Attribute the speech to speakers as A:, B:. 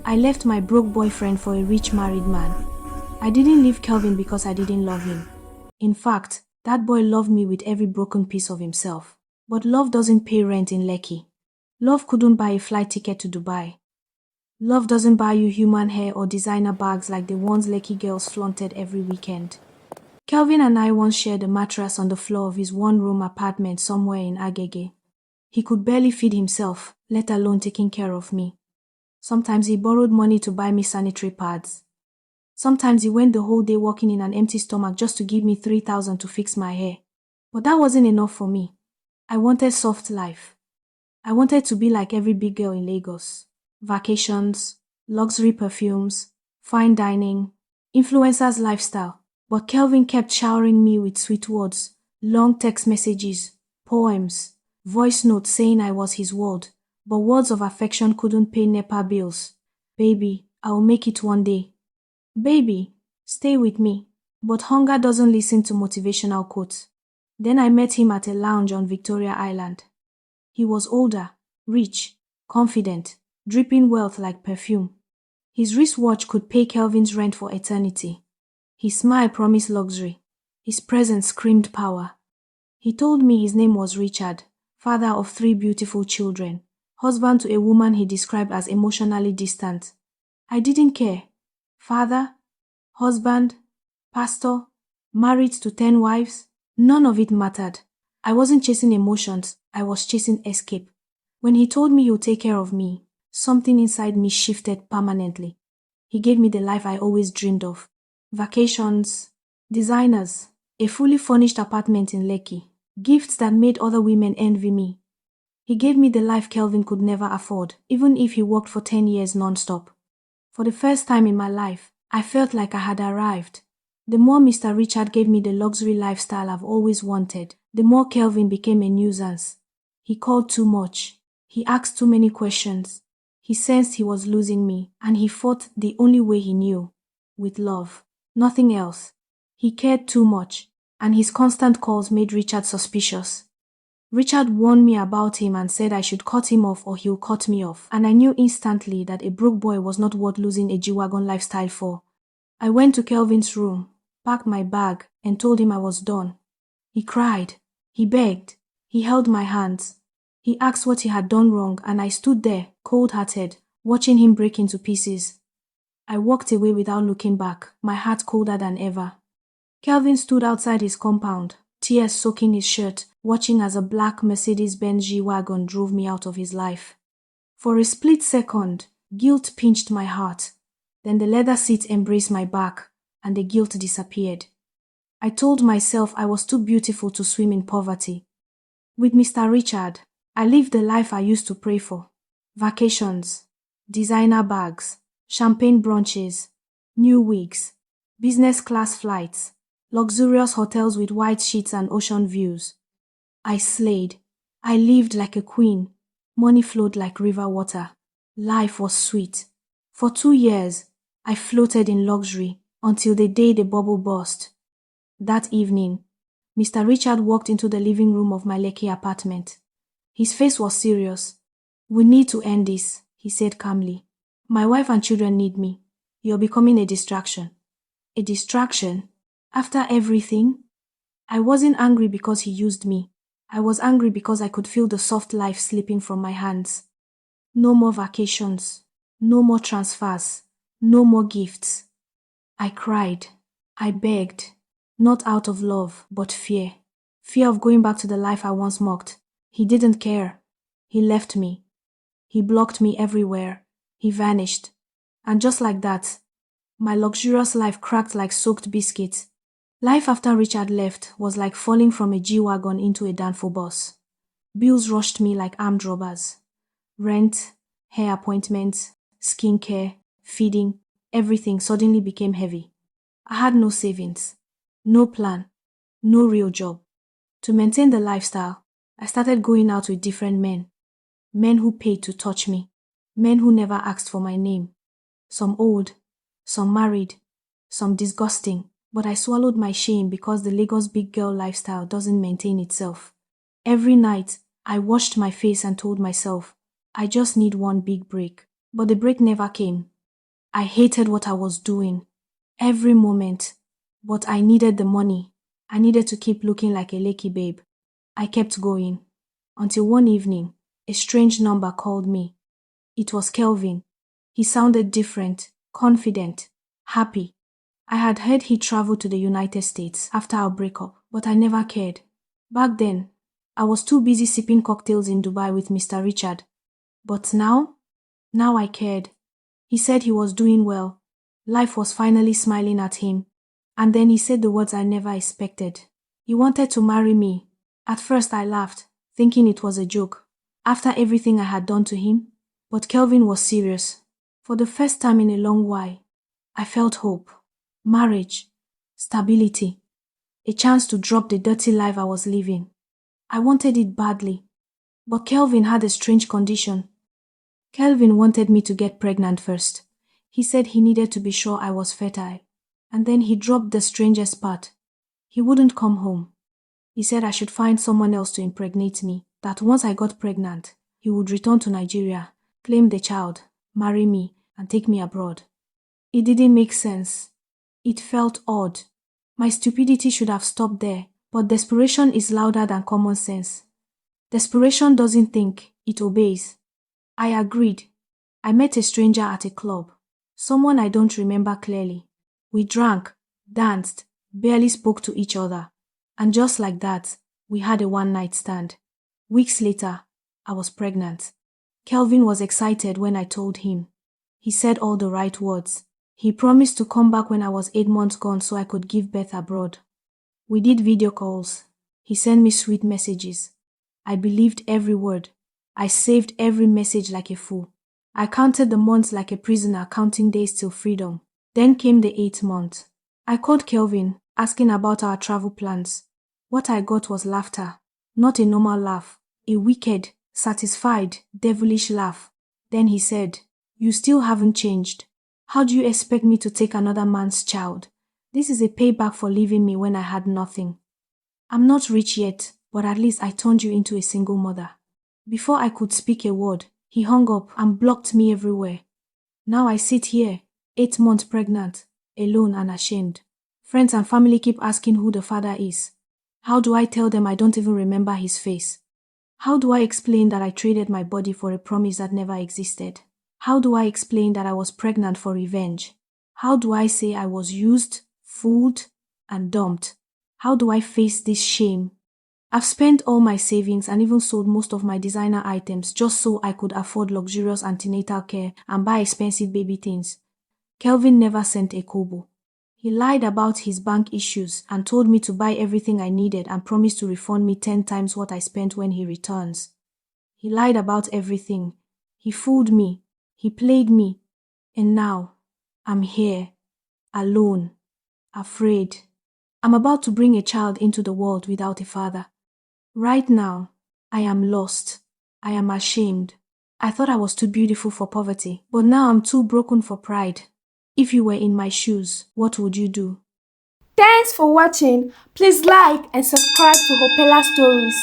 A: I left my broke boyfriend for a rich married man. I didn't leave Kelvin because I didn't love him. In fact, that boy loved me with every broken piece of himself. But love doesn't pay rent in Lekki. Love couldn't buy a flight ticket to Dubai. Love doesn't buy you human hair or designer bags like the ones Lekki girls flaunted every weekend. Kelvin and I once shared a mattress on the floor of his one-room apartment somewhere in Agege. He could barely feed himself, let alone taking care of me. Sometimes he borrowed money to buy me sanitary pads. Sometimes he went the whole day walking in an empty stomach just to give me 3,000 to fix my hair. But that wasn't enough for me. I wanted soft life. I wanted to be like every big girl in Lagos. Vacations, luxury perfumes, fine dining, influencers' lifestyle. But Kelvin kept showering me with sweet words, long text messages, poems, voice notes saying I was his world. But words of affection couldn't pay NEPA bills. Baby, I'll make it one day. Baby, stay with me. But hunger doesn't listen to motivational quotes. Then I met him at a lounge on Victoria Island. He was older, rich, confident, dripping wealth like perfume. His wristwatch could pay Kelvin's rent for eternity. His smile promised luxury. His presence screamed power. He told me his name was Richard, father of 3 beautiful children, husband to a woman he described as emotionally distant. I didn't care. Father, husband, pastor, married to 10 wives, none of it mattered. I wasn't chasing emotions, I was chasing escape. When he told me he would take care of me, something inside me shifted permanently. He gave me the life I always dreamed of. Vacations, designers, a fully furnished apartment in Lekki, gifts that made other women envy me. He gave me the life Kelvin could never afford, even if he worked for 10 years non-stop. For the first time in my life, I felt like I had arrived. The more Mr. Richard gave me the luxury lifestyle I've always wanted, the more Kelvin became a nuisance. He called too much. He asked too many questions. He sensed he was losing me, and he fought the only way he knew, with love. Nothing else. He cared too much, and his constant calls made Richard suspicious. Richard warned me about him and said I should cut him off or he'll cut me off, and I knew instantly that a broke boy was not worth losing a G-Wagon lifestyle for. I went to Kelvin's room, packed my bag, and told him I was done. He cried. He begged. He held my hands. He asked what he had done wrong, and I stood there, cold-hearted, watching him break into pieces. I walked away without looking back, my heart colder than ever. Kelvin stood outside his compound, tears soaking his shirt, watching as a black Mercedes-Benz G-Wagon drove me out of his life. For a split second, guilt pinched my heart. Then the leather seat embraced my back, and the guilt disappeared. I told myself I was too beautiful to swim in poverty. With Mr. Richard, I lived the life I used to pray for. Vacations, designer bags, champagne brunches, new wigs, business class flights, luxurious hotels with white sheets and ocean views. I slayed. I lived like a queen. Money flowed like river water. Life was sweet. For 2 years, I floated in luxury until the day the bubble burst. That evening, Mr. Richard walked into the living room of my Lekki apartment. His face was serious. "We need to end this," he said calmly. "My wife and children need me. You're becoming a distraction." A distraction? After everything? I wasn't angry because he used me. I was angry because I could feel the soft life slipping from my hands. No more vacations. No more transfers. No more gifts. I cried. I begged. Not out of love, but fear. Fear of going back to the life I once mocked. He didn't care. He left me. He blocked me everywhere. He vanished. And just like that, my luxurious life cracked like soaked biscuits. Life after Richard left was like falling from a G-Wagon into a Danfo bus. Bills rushed me like armed robbers. Rent, hair appointments, skincare, feeding, everything suddenly became heavy. I had no savings, no plan, no real job. To maintain the lifestyle, I started going out with different men. Men who paid to touch me. Men who never asked for my name. Some old, some married, some disgusting. But I swallowed my shame because the Lagos big girl lifestyle doesn't maintain itself. Every night, I washed my face and told myself, I just need one big break. But the break never came. I hated what I was doing. Every moment. But I needed the money. I needed to keep looking like a Lekki babe. I kept going. Until one evening, a strange number called me. It was Kelvin. He sounded different, confident, happy. I had heard he traveled to the United States after our breakup, but I never cared. Back then, I was too busy sipping cocktails in Dubai with Mr. Richard. But now I cared. He said he was doing well. Life was finally smiling at him. And then he said the words I never expected. He wanted to marry me. At first I laughed, thinking it was a joke, after everything I had done to him. But Kelvin was serious. For the first time in a long while, I felt hope. Marriage. Stability. A chance to drop the dirty life I was living. I wanted it badly. But Kelvin had a strange condition. Kelvin wanted me to get pregnant first. He said he needed to be sure I was fertile. And then he dropped the strangest part. He wouldn't come home. He said I should find someone else to impregnate me, that once I got pregnant, he would return to Nigeria, claim the child, marry me, and take me abroad. It didn't make sense. It felt odd. My stupidity should have stopped there, but desperation is louder than common sense. Desperation doesn't think, it obeys. I agreed. I met a stranger at a club, someone I don't remember clearly. We drank, danced, barely spoke to each other, and just like that, we had a one-night stand. Weeks later, I was pregnant. Kelvin was excited when I told him. He said all the right words. He promised to come back when I was 8 months gone so I could give birth abroad. We did video calls. He sent me sweet messages. I believed every word. I saved every message like a fool. I counted the months like a prisoner counting days till freedom. Then came the 8th month. I called Kelvin, asking about our travel plans. What I got was laughter. Not a normal laugh. A wicked, satisfied, devilish laugh. Then he said, "You still haven't changed. How do you expect me to take another man's child? This is a payback for leaving me when I had nothing. I'm not rich yet, but at least I turned you into a single mother." Before I could speak a word, he hung up and blocked me everywhere. Now I sit here, 8 months pregnant, alone and ashamed. Friends and family keep asking who the father is. How do I tell them I don't even remember his face? How do I explain that I traded my body for a promise that never existed? How do I explain that I was pregnant for revenge? How do I say I was used, fooled, and dumped? How do I face this shame? I've spent all my savings and even sold most of my designer items just so I could afford luxurious antenatal care and buy expensive baby things. Kelvin never sent a kobo. He lied about his bank issues and told me to buy everything I needed and promised to refund me 10 times what I spent when he returns. He lied about everything. He fooled me. He played me. And now, I'm here, alone, afraid. I'm about to bring a child into the world without a father. Right now, I am lost. I am ashamed. I thought I was too beautiful for poverty, but now I'm too broken for pride. If you were in my shoes, what would you do?
B: Thanks for watching. Please like and subscribe to Hopela Stories.